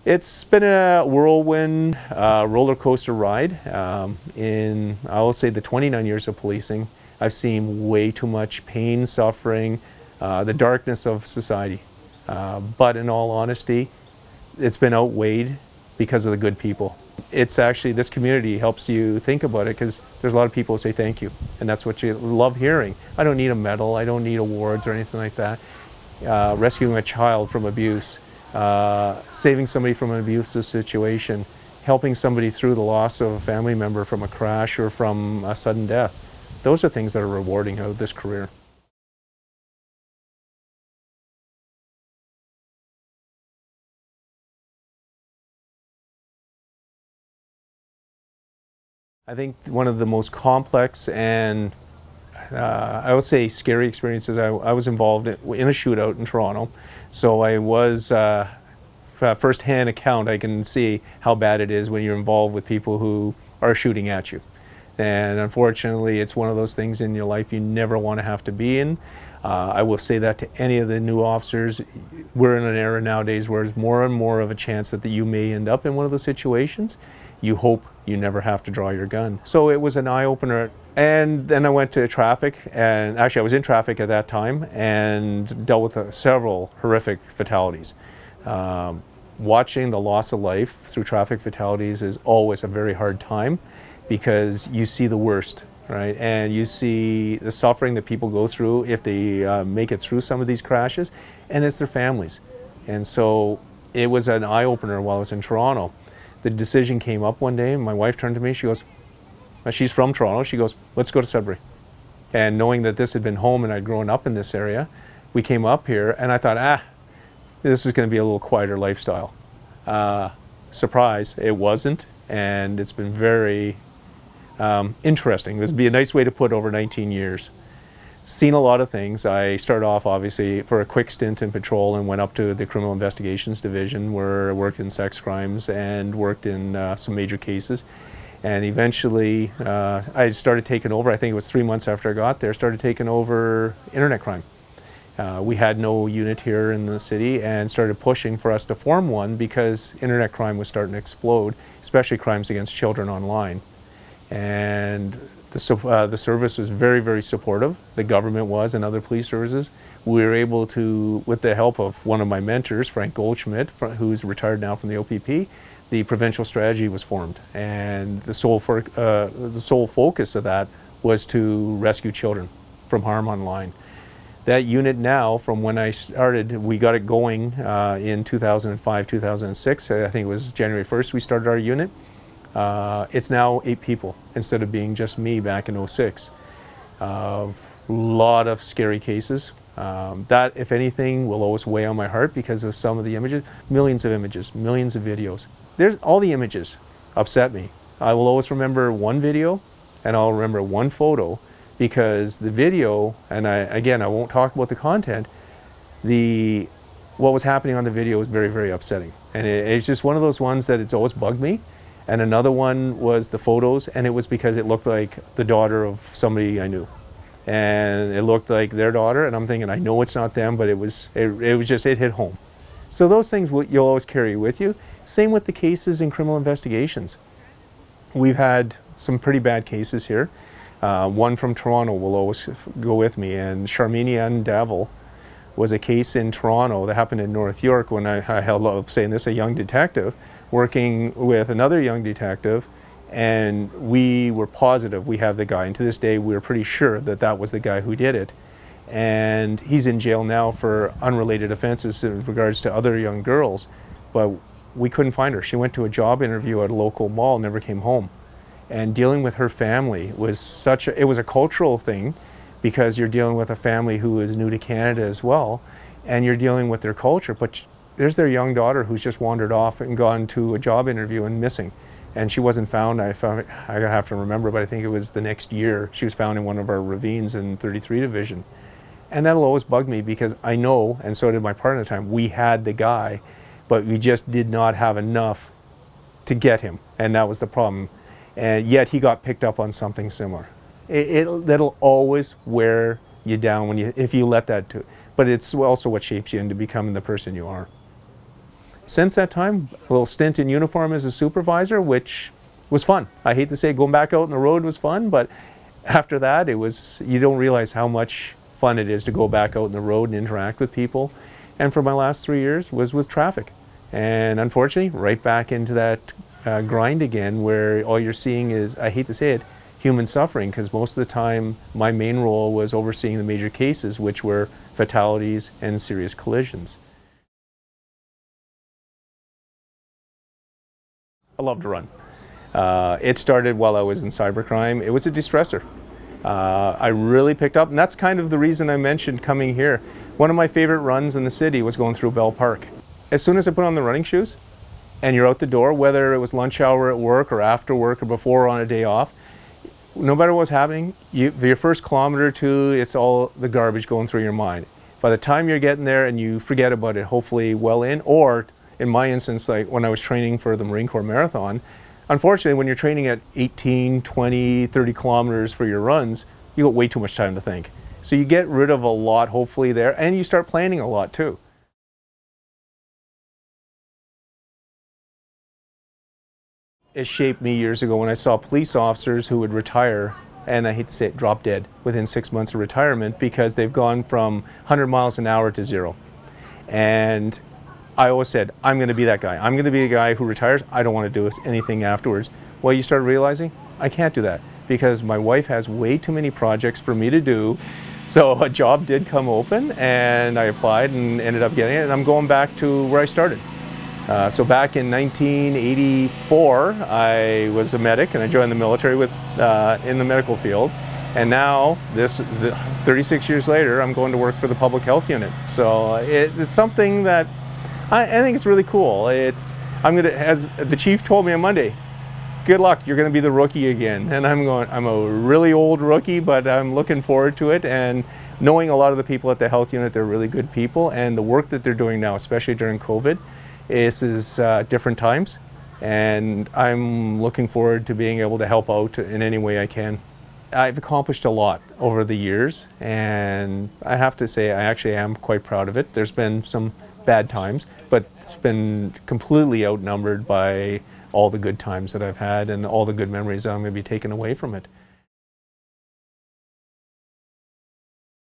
It's been a whirlwind roller coaster ride. I will say the 29 years of policing, I've seen way too much pain, suffering, the darkness of society. But in all honesty, it's been outweighed because of the good people. It's actually, this community helps you think about it, because there's a lot of people who say thank you, and that's what you love hearing. I don't need a medal, I don't need awards or anything like that. Rescuing a child from abuse, saving somebody from an abusive situation, helping somebody through the loss of a family member from a crash or from a sudden death. Those are things that are rewarding out of this career. I think one of the most complex and I would say scary experiences, I was involved in a shootout in Toronto. So I was, first-hand account, I can see how bad it is when you're involved with people who are shooting at you. And unfortunately, it's one of those things in your life you never want to have to be in. I will say that to any of the new officers. We're in an era nowadays where there's more and more of a chance that you may end up in one of those situations. You hope you never have to draw your gun. So it was an eye-opener. And then I went to traffic, and actually I was in traffic at that time and dealt with several horrific fatalities. Watching the loss of life through traffic fatalities is always a very hard time, because you see the worst, right? And you see the suffering that people go through if they make it through some of these crashes, and it's their families. And so it was an eye-opener while I was in Toronto. The decision came up one day, and my wife turned to me, she goes, she's from Toronto, she goes, let's go to Sudbury. And knowing that this had been home and I'd grown up in this area, we came up here, and I thought, this is going to be a little quieter lifestyle. Surprise, it wasn't, and it's been very interesting. This would be a nice way to put over 19 years. Seen a lot of things. I started off obviously for a quick stint in patrol and went up to the Criminal Investigations Division, where I worked in sex crimes and worked in some major cases. And eventually I started taking over, I think it was 3 months after I got there, started taking over internet crime. We had no unit here in the city, and started pushing for us to form one because internet crime was starting to explode, especially crimes against children online. And the service was very, very supportive. The government was, and other police services. We were able to, with the help of one of my mentors, Frank Goldschmidt, who's retired now from the OPP, the provincial strategy was formed. And the sole focus of that was to rescue children from harm online. That unit now, from when I started, we got it going in 2005, 2006. I think it was January 1st we started our unit. It's now 8 people instead of being just me back in 06. A lot of scary cases. That, if anything, will always weigh on my heart because of some of the images. Millions of images, millions of videos. All the images upset me. I will always remember one video, and I'll remember one photo, because the video, and again, I won't talk about the content, what was happening on the video was very, very upsetting. And it's just one of those ones that it's always bugged me. And another one was the photos, and it was because it looked like the daughter of somebody I knew. And it looked like their daughter, and I'm thinking, I know it's not them, but it hit home. So those things you'll always carry with you. Same with the cases in criminal investigations. We've had some pretty bad cases here. One from Toronto will always go with me, and Charminian Davil was a case in Toronto that happened in North York when I love saying this, a young detective working with another young detective, and we were positive we have the guy, and to this day we were pretty sure that that was the guy who did it. And he's in jail now for unrelated offenses in regards to other young girls, but we couldn't find her. She went to a job interview at a local mall, never came home. And dealing with her family was it was a cultural thing, because you're dealing with a family who is new to Canada as well, and you're dealing with their culture, but there's their young daughter who's just wandered off and gone to a job interview and missing. And she wasn't found, I have to remember, but I think it was the next year, she was found in one of our ravines in 33 Division. And that'll always bug me, because I know, and so did my partner at the time, we had the guy, but we just did not have enough to get him, and that was the problem. And yet he got picked up on something similar. That'll always wear you down if you let that do. But it's also what shapes you into becoming the person you are. Since that time, a little stint in uniform as a supervisor, which was fun. I hate to say going back out on the road was fun, but after that, you don't realize how much fun it is to go back out on the road and interact with people. And for my last 3 years was with traffic. And unfortunately, right back into that grind again, where all you're seeing is, I hate to say it, human suffering, because most of the time my main role was overseeing the major cases, which were fatalities and serious collisions. I love to run. It started while I was in cybercrime. It was a distressor. I really picked up, and that's kind of the reason I mentioned coming here. One of my favorite runs in the city was going through Bell Park. As soon as I put on the running shoes and you're out the door, whether it was lunch hour at work or after work or before on a day off, no matter what's happening, for your first kilometer or two, it's all the garbage going through your mind. By the time you're getting there and you forget about it, hopefully well in, or in my instance, like when I was training for the Marine Corps Marathon, unfortunately, when you're training at 18, 20, 30 kilometers for your runs, you got way too much time to think. So you get rid of a lot, hopefully, there, and you start planning a lot, too. It shaped me years ago when I saw police officers who would retire, and I hate to say it, drop dead within 6 months of retirement because they've gone from 100 miles an hour to 0. And I always said, I'm going to be that guy. I'm going to be the guy who retires. I don't want to do anything afterwards. Well, you start realizing I can't do that because my wife has way too many projects for me to do. So a job did come open and I applied and ended up getting it. And I'm going back to where I started. So back in 1984, I was a medic and I joined the military in the medical field. And now, 36 years later, I'm going to work for the public health unit. So it's something that I think it's really cool. As the chief told me on Monday, good luck, you're going to be the rookie again. And I'm a really old rookie, but I'm looking forward to it. And knowing a lot of the people at the health unit, they're really good people. And the work that they're doing now, especially during COVID, is different times. And I'm looking forward to being able to help out in any way I can. I've accomplished a lot over the years, and I have to say I actually am quite proud of it. There's been some bad times, but it's been completely outnumbered by all the good times that I've had and all the good memories that I'm going to be taking away from it.